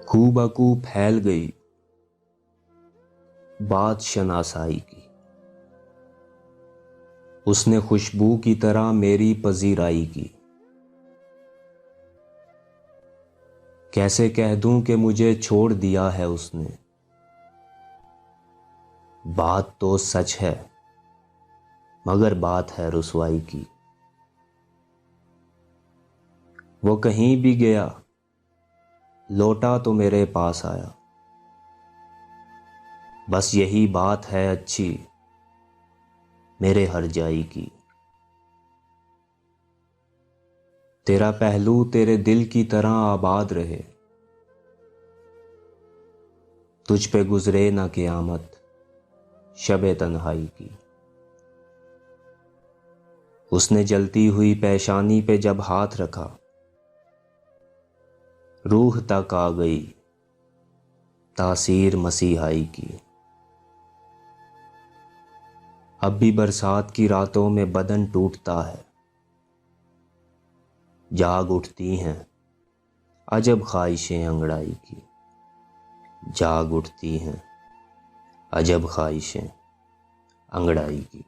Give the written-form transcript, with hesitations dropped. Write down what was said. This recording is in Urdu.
کو بکو پھیل گئی بات شناسائی کی، اس نے خوشبو کی طرح میری پذیرائی کی۔ کیسے کہہ دوں کہ مجھے چھوڑ دیا ہے اس نے، بات تو سچ ہے مگر بات ہے رسوائی کی۔ وہ کہیں بھی گیا لوٹا تو میرے پاس آیا، بس یہی بات ہے اچھی میرے ہر جائی کی۔ تیرا پہلو تیرے دل کی طرح آباد رہے، تجھ پہ گزرے نہ قیامت شب تنہائی کی۔ اس نے جلتی ہوئی پیشانی پہ جب ہاتھ رکھا، روح تک آ گئی تاثیر مسیحائی کی۔ اب بھی برسات کی راتوں میں بدن ٹوٹتا ہے، جاگ اٹھتی ہیں عجب خواہشیں انگڑائی کی، جاگ اٹھتی ہیں عجب خواہشیں انگڑائی کی۔